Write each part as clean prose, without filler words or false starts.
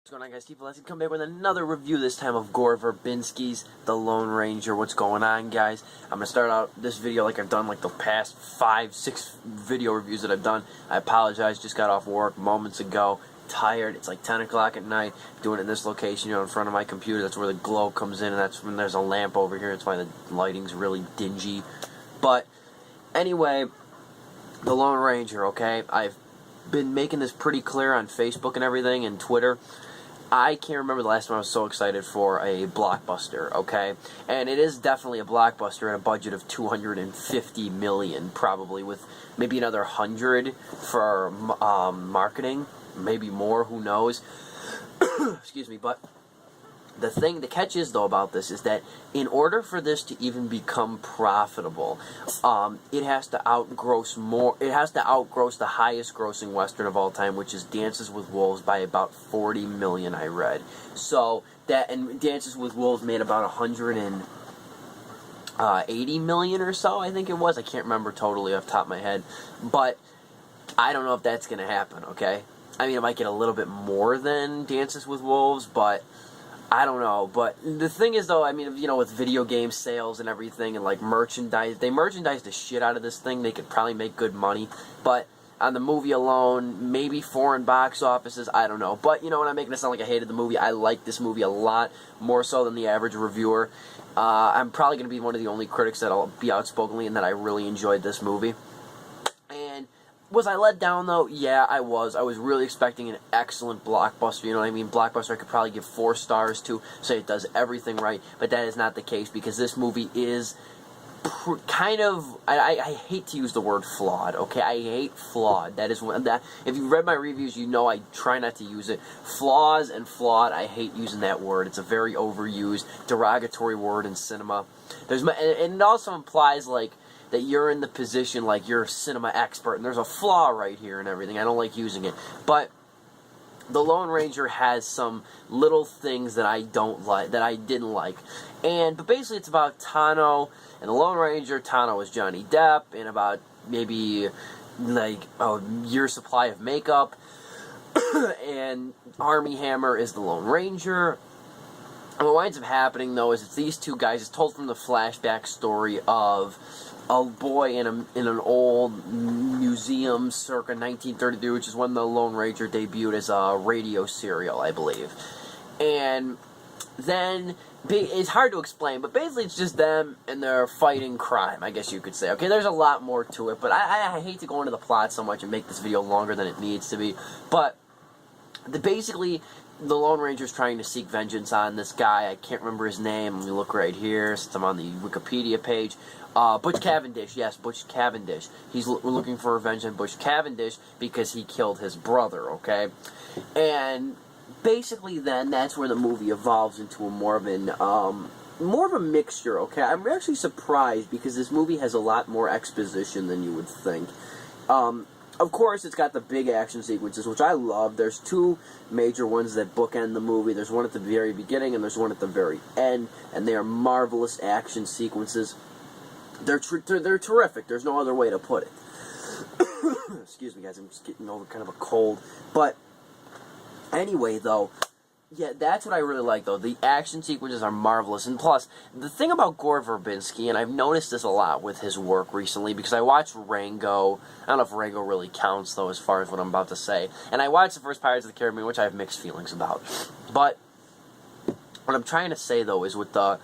What's going on, guys? Pulaski, come back with another review, this time of Gore Verbinski's The Lone Ranger. What's going on, guys? I'm going to start out this video like I've done like the past 5-6 video reviews that I've done. I apologize, just got off work moments ago. Tired. It's like 10 o'clock at night, doing it in this location, in front of my computer. That's where the glow comes in, and that's when there's a lamp over here. That's why the lighting's really dingy. But anyway, The Lone Ranger, okay? I've been making this pretty clear on Facebook and everything, and Twitter. I can't remember the last time I was so excited for a blockbuster, okay? And it is definitely a blockbuster at a budget of $250 million, probably, with maybe another 100 for marketing, maybe more, who knows? Excuse me, but the catch is, though, about this is that in order for this to even become profitable, it has to outgross the highest grossing Western of all time, which is Dances with Wolves, by about $40 million, I read. So, and Dances with Wolves made about $180 million or so, I think it was. I can't remember totally off the top of my head. But I don't know if that's going to happen, okay? I mean, it might get a little bit more than Dances with Wolves, but I don't know. But the thing is, though, I mean, with video game sales and everything, and like merchandise, they merchandise the shit out of this thing. They could probably make good money. But on the movie alone, maybe foreign box offices, I don't know. But, I'm making it sound like I hated the movie. I like this movie a lot, more so than the average reviewer. I'm probably going to be one of the only critics that'll be outspokenly and that I really enjoyed this movie. And was I let down, though? Yeah, I was. I was really expecting an excellent blockbuster, you know what I mean? Blockbuster I could probably give 4 stars to, say it does everything right, but that is not the case, because this movie is kind of, I hate to use the word flawed, okay? I hate flawed. That is that. If you've read my reviews, you know I try not to use it. Flaws and flawed, I hate using that word. It's a very overused, derogatory word in cinema. And it also implies, like, that you're in the position, like, you're a cinema expert, and there's a flaw right here and everything. I don't like using it. But The Lone Ranger has some little things that I didn't like. But basically it's about Tano and the Lone Ranger. Tano is Johnny Depp, and about maybe, like, a year's supply of makeup. And Armie Hammer is the Lone Ranger. And what winds up happening, though, is it's these two guys. It's told from the flashback story of a boy in an old museum circa 1933, which is when the Lone Ranger debuted as a radio serial, I believe. And then, it's hard to explain, but basically it's just them and they're fighting crime, I guess you could say. Okay, there's a lot more to it, but I hate to go into the plot so much and make this video longer than it needs to be. But basically, the Lone Ranger's trying to seek vengeance on this guy. I can't remember his name. Let me look right here, since I'm on the Wikipedia page. Butch Cavendish. Yes, Butch Cavendish. We're looking for revenge on Butch Cavendish because he killed his brother, okay? And basically then, that's where the movie evolves into more of a mixture, okay? I'm actually surprised because this movie has a lot more exposition than you would think. Of course, it's got the big action sequences, which I love. There's 2 major ones that bookend the movie. There's one at the very beginning, and there's one at the very end, and they are marvelous action sequences. They're terrific. There's no other way to put it. Excuse me, guys. I'm just getting over kind of a cold. But anyway, though, yeah, that's what I really like, though. The action sequences are marvelous. And plus, the thing about Gore Verbinski, and I've noticed this a lot with his work recently, because I watched Rango. I don't know if Rango really counts, though, as far as what I'm about to say. And I watched the first Pirates of the Caribbean, which I have mixed feelings about. But what I'm trying to say, though, is with the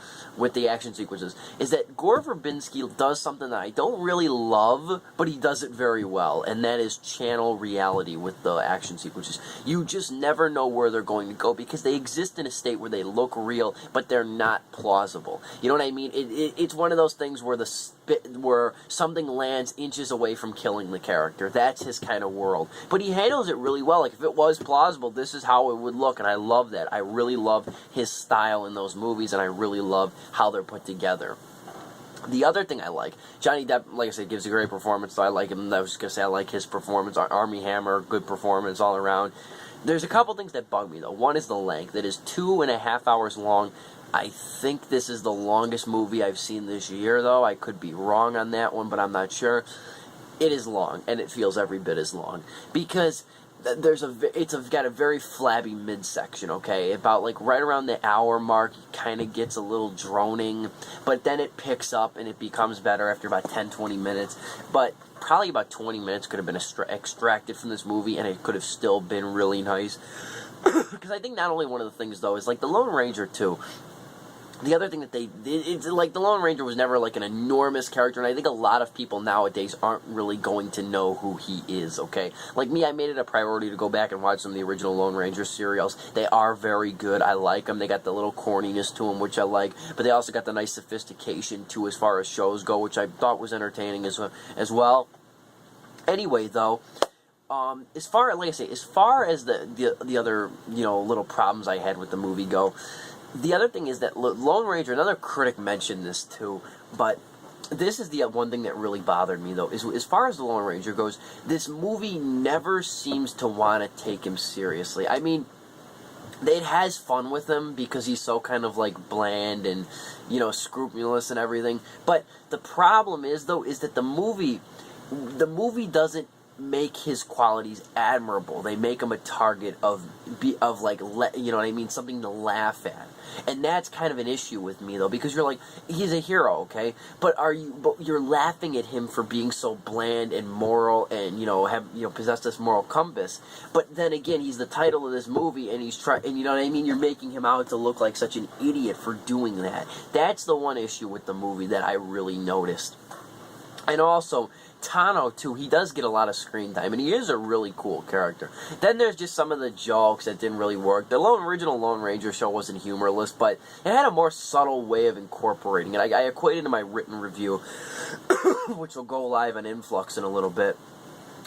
action sequences, is that Gore Verbinski does something that I don't really love, but he does it very well, and that is channel reality with the action sequences. You just never know where they're going to go, because they exist in a state where they look real, but they're not plausible. You know what I mean? It's one of those things where something lands inches away from killing the character. That's his kind of world. But he handles it really well. Like, if it was plausible, this is how it would look, and I love that. I really love his style in those movies, and I really love how they're put together. The other thing I like, Johnny Depp, like I said, gives a great performance, so I like him. I was just going to say I like his performance. Armie Hammer, good performance all around. There's a couple things that bug me, though. One is the length. It is 2.5 hours long. I think this is the longest movie I've seen this year, though. I could be wrong on that one, but I'm not sure. It is long, and it feels every bit as long. Because it's got a very flabby midsection, okay? About like right around the hour mark, it kind of gets a little droning, but then it picks up and it becomes better after about 10-20 minutes. But probably about 20 minutes could have been extracted from this movie, and it could have still been really nice. Because I think not only one of the things, though, is like the Lone Ranger, too. The other thing that it's like the Lone Ranger was never like an enormous character, and I think a lot of people nowadays aren't really going to know who he is, okay? Like me, I made it a priority to go back and watch some of the original Lone Ranger serials. They are very good. I like them. They got the little corniness to them, which I like, but they also got the nice sophistication, too, as far as shows go, which I thought was entertaining as well. Anyway, though, as far as the other, little problems I had with the movie go, the other thing is that Lone Ranger, another critic mentioned this too, but this is the one thing that really bothered me, though, is as far as the Lone Ranger goes, this movie never seems to want to take him seriously. I mean, it has fun with him because he's so kind of like bland and, scrupulous and everything, but the problem is, though, is that the movie doesn't make his qualities admirable. They make him a target of something to laugh at. And that's kind of an issue with me, though, because you're like, he's a hero, okay? But you're laughing at him for being so bland and moral and, possess this moral compass. But then again, he's the title of this movie, and he's and you know what I mean? You're making him out to look like such an idiot for doing that. That's the one issue with the movie that I really noticed. And also, Tano, too, he does get a lot of screen time, and he is a really cool character. Then there's just some of the jokes that didn't really work. The original Lone Ranger show wasn't humorless, but it had a more subtle way of incorporating it. I equated in my written review, which will go live on Influx in a little bit,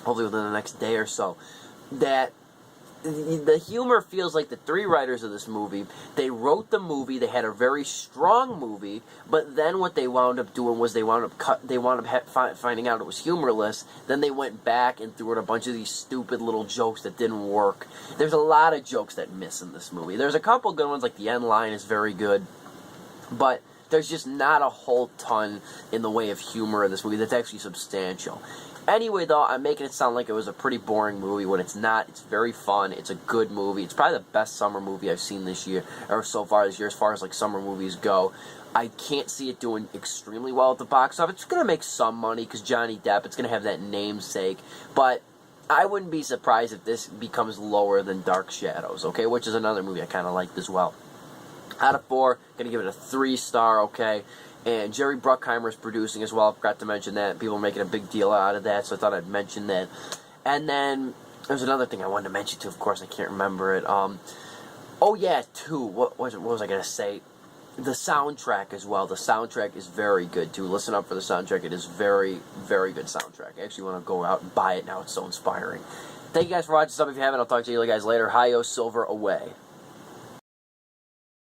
hopefully within the next day or so, that the humor feels like the three writers of this movie, they wrote the movie, they had a very strong movie, but then what they wound up doing was they wound up finding out it was humorless, then they went back and threw in a bunch of these stupid little jokes that didn't work. There's a lot of jokes that miss in this movie. There's a couple good ones, like the end line is very good, but there's just not a whole ton in the way of humor in this movie that's actually substantial. Anyway, though, I'm making it sound like it was a pretty boring movie when it's not. It's very fun. It's a good movie. It's probably the best summer movie I've seen this year, or so far this year, as far as, like, summer movies go. I can't see it doing extremely well at the box office. It's going to make some money because Johnny Depp, it's going to have that namesake, but I wouldn't be surprised if this becomes lower than Dark Shadows, okay, which is another movie I kind of liked as well. Out of 4, going to give it a 3-star, okay. And Jerry Bruckheimer is producing as well. I forgot to mention that. People are making a big deal out of that, so I thought I'd mention that. And then there's another thing I wanted to mention too. Of course, I can't remember it. What was I going to say? The soundtrack as well. The soundtrack is very good too. Listen up for the soundtrack. It is very, very good soundtrack. I actually want to go out and buy it now. It's so inspiring. Thank you guys for watching. Some if you haven't, I'll talk to you guys later. Hi-yo, Silver away.